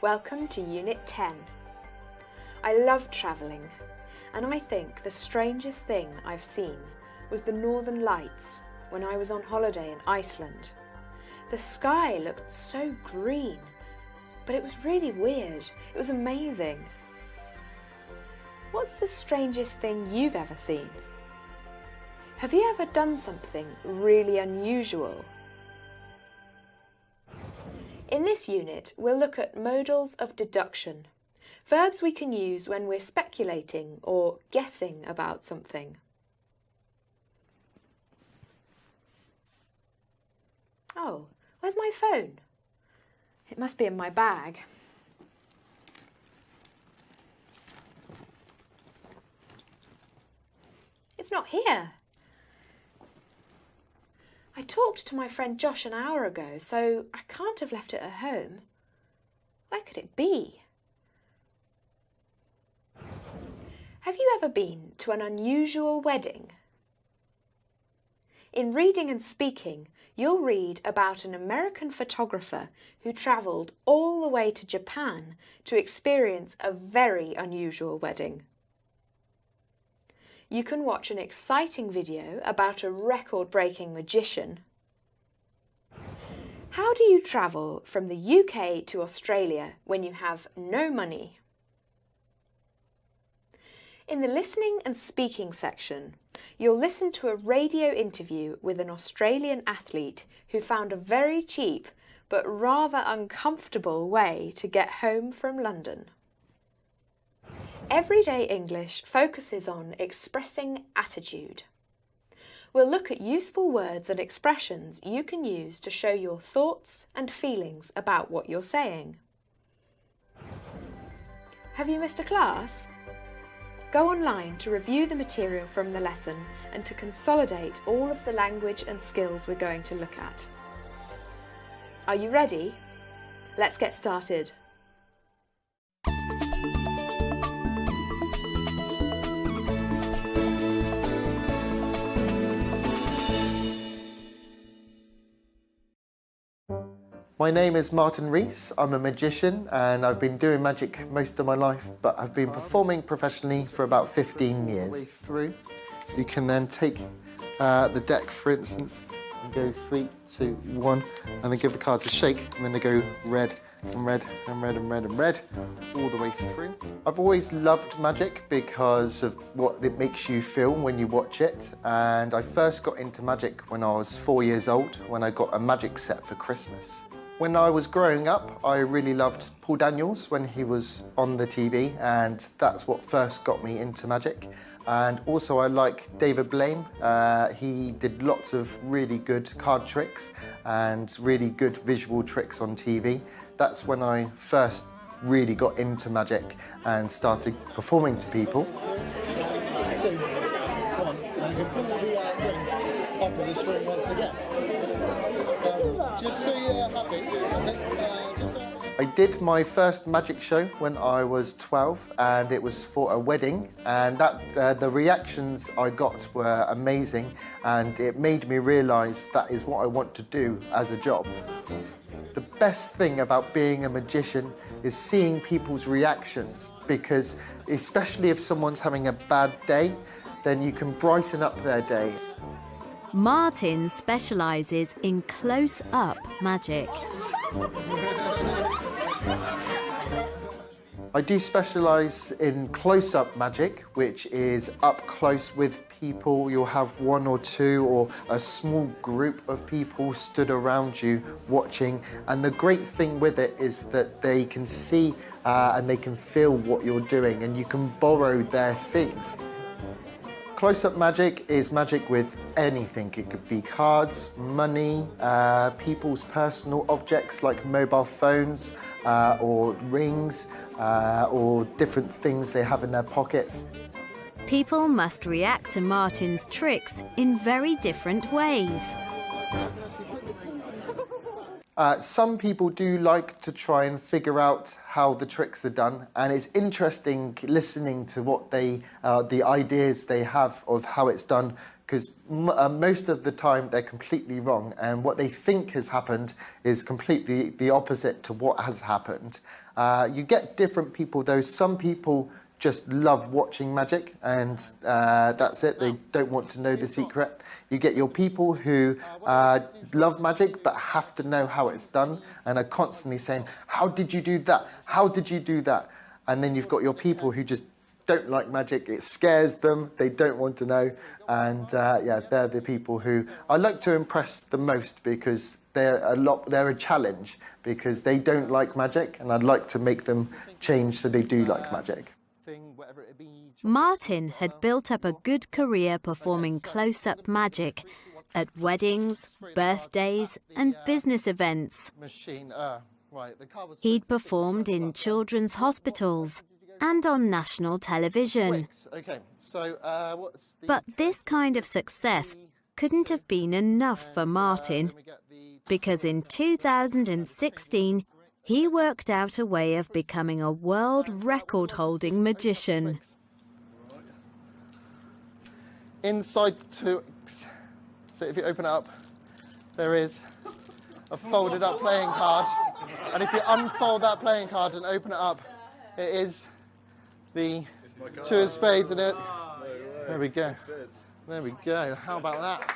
Welcome to Unit 10. I love travelling, and I think the strangest thing I've seen was the Northern Lights when I was on holiday in Iceland. The sky looked so green, but it was really weird. It was amazing. What's the strangest thing you've ever seen? Have you ever done something really unusual? In this unit, we'll look at modals of deduction, verbs we can use when we're speculating or guessing about something. Oh, where's my phone? It must be in my bag. It's not here. I talked to my friend Josh an hour ago, so I can't have left it at home. Where could it be? Have you ever been to an unusual wedding? In Reading and Speaking, you'll read about an American photographer who travelled all the way to Japan to experience a very unusual wedding. You can watch an exciting video about a record-breaking magician. How do you travel from the UK to Australia when you have no money? In the listening and speaking section, you'll listen to a radio interview with an Australian athlete who found a very cheap but rather uncomfortable way to get home from London. Everyday English focuses on expressing attitude. We'll look at useful words and expressions you can use to show your thoughts and feelings about what you're saying. Have you missed a class? Go online to review the material from the lesson and to consolidate all of the language and skills we're going to look at. Are you ready? Let's get started. My name is Martin Rees. I'm a magician and I've been doing magic most of my life, but I've been performing professionally for about 15 years. Through. You can then take the deck, for instance, and go 3, 2, 1, and then give the cards a shake, and then they go red and red and red and red and red all the way through. I've always loved magic because of what it makes you feel when you watch it, and I first got into magic when I was 4 years old, when I got a magic set for Christmas. When I was growing up, I really loved Paul Daniels when he was on the TV, and that's what first got me into magic. And also I like David Blaine. He did lots of really good card tricks and really good visual tricks on TV. That's when I first really got into magic and started performing to people. So, come on, and you can pull the ring off of the string once again. Just so you're happy. I did my first magic show when I was 12, and it was for a wedding, and the reactions I got were amazing, and it made me realise that is what I want to do as a job. The best thing about being a magician is seeing people's reactions, because especially if someone's having a bad day, then you can brighten up their day. Martin specialises in close-up magic. I do specialise in close-up magic, which is up close with people. You'll have 1 or 2 or a small group of people stood around you watching, and the great thing with it is that they can see and they can feel what you're doing, and you can borrow their things. Close-up magic is magic with anything. It could be cards, money, people's personal objects like mobile phones or rings or different things they have in their pockets. People must react to Martin's tricks in very different ways. Some people do like to try and figure out how the tricks are done, and it's interesting listening to what the ideas they have of how it's done, because most of the time they're completely wrong, and what they think has happened is completely the opposite to what has happened. You get different people though. Some people just love watching magic and that's it, they don't want to know the secret. You get your people who love magic but have to know how it's done and are constantly saying, how did you do that? How did you do that? And then you've got your people who just don't like magic, it scares them, they don't want to know, and yeah, they're the people who I like to impress the most because they're a challenge because they don't like magic and I'd like to make them change so they do like magic. Martin had built up a good career performing close-up magic at weddings, birthdays and business events. He'd performed in children's hospitals and on national television. But this kind of success couldn't have been enough for Martin, because in 2016 he worked out a way of becoming a world record-holding magician. Inside the Twix, so if you open it up, there is a folded up playing card, and if you unfold that playing card and open it up, it is the two of spades in it. There we go. There we go. How about that?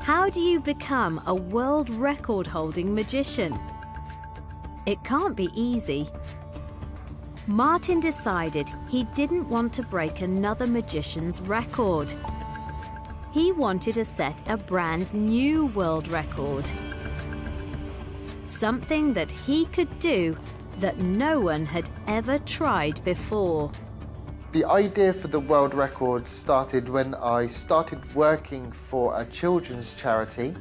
How do you become a world record-holding magician? It can't be easy. Martin decided he didn't want to break another magician's record. He wanted to set a brand new world record. Something that he could do that no one had ever tried before. The idea for the world record started when I started working for a children's charity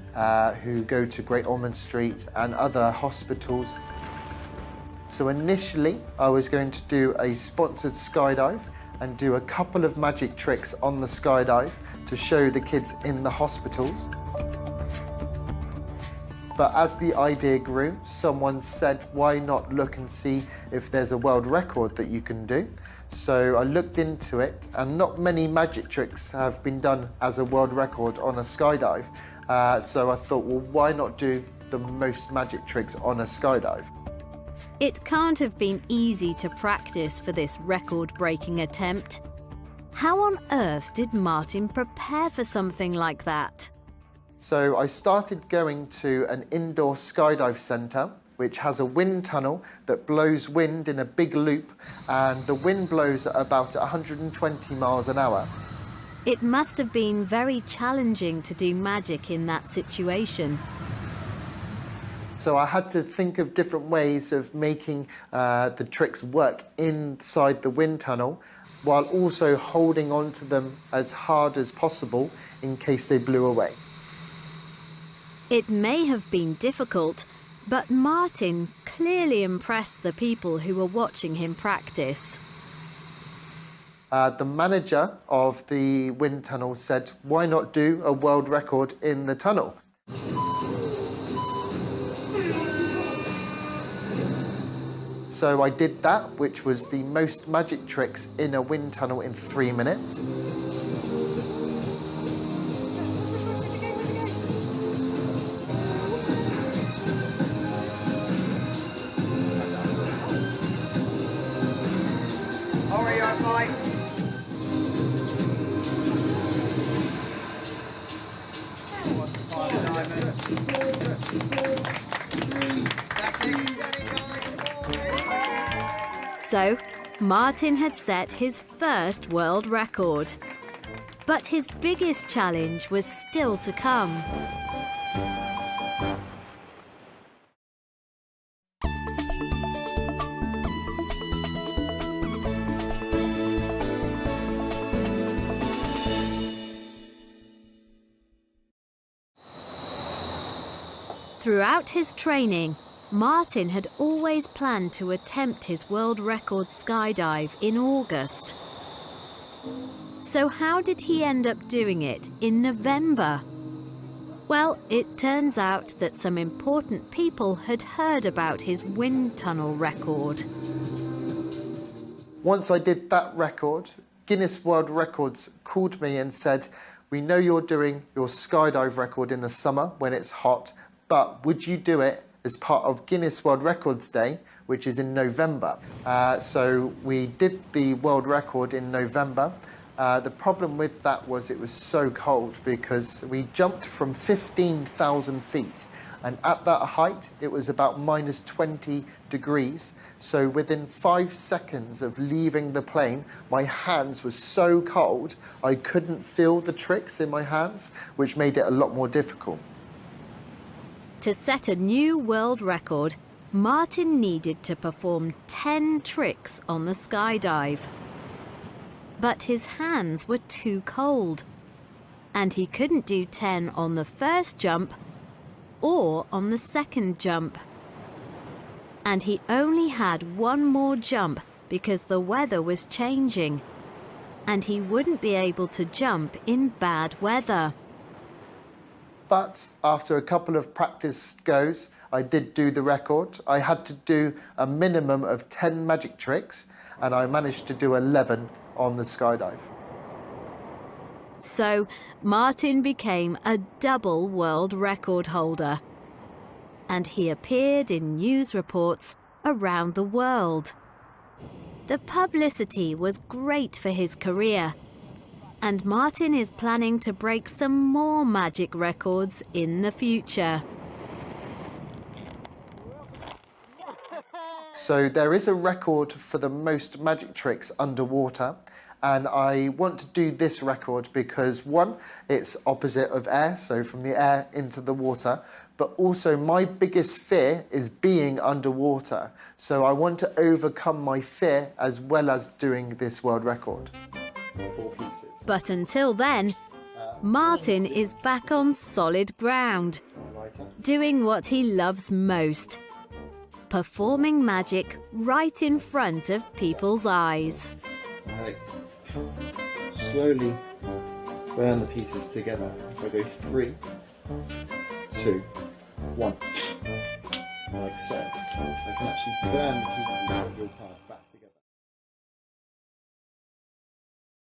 who go to Great Ormond Street and other hospitals. So initially I was going to do a sponsored skydive and do a couple of magic tricks on the skydive to show the kids in the hospitals. But as the idea grew, someone said, why not look and see if there's a world record that you can do? So I looked into it, and not many magic tricks have been done as a world record on a skydive. So I thought, well, why not do the most magic tricks on a skydive? It can't have been easy to practice for this record-breaking attempt. How on earth did Martin prepare for something like that? So I started going to an indoor skydive centre, which has a wind tunnel that blows wind in a big loop, and the wind blows at about 120 miles an hour. It must have been very challenging to do magic in that situation. So I had to think of different ways of making the tricks work inside the wind tunnel, while also holding on to them as hard as possible in case they blew away. It may have been difficult, but Martin clearly impressed the people who were watching him practice. The manager of the wind tunnel said, why not do a world record in the tunnel? So I did that, which was the most magic tricks in a wind tunnel in 3 minutes. So, Martin had set his first world record. But his biggest challenge was still to come. Throughout his training, Martin had always planned to attempt his world record skydive in August. So how did he end up doing it in November? Well, it turns out that some important people had heard about his wind tunnel record. Once I did that record, Guinness World Records called me and said, we know you're doing your skydive record in the summer when it's hot, but would you do it as part of Guinness World Records Day, which is in November? So we did the world record in November. The problem with that was it was so cold because we jumped from 15,000 feet, and at that height it was about minus 20 degrees. So within 5 seconds of leaving the plane, my hands were so cold I couldn't feel the tricks in my hands, which made it a lot more difficult. To set a new world record, Martin needed to perform 10 tricks on the skydive. But his hands were too cold, and he couldn't do 10 on the first jump or on the second jump. And he only had one more jump because the weather was changing, and he wouldn't be able to jump in bad weather. But after a couple of practice goes, I did do the record. I had to do a minimum of 10 magic tricks, and I managed to do 11 on the skydive. So Martin became a double world record holder, and he appeared in news reports around the world. The publicity was great for his career, and Martin is planning to break some more magic records in the future. So there is a record for the most magic tricks underwater, and I want to do this record because, one, it's opposite of air, so from the air into the water, but also my biggest fear is being underwater. So I want to overcome my fear as well as doing this world record. 4 pieces. But until then, Martin is back on solid ground, doing what he loves most: performing magic right in front of people's eyes. Right. Slowly burn the pieces together. If I go 3, 2, 1, like so, I can actually burn the pieces of your part.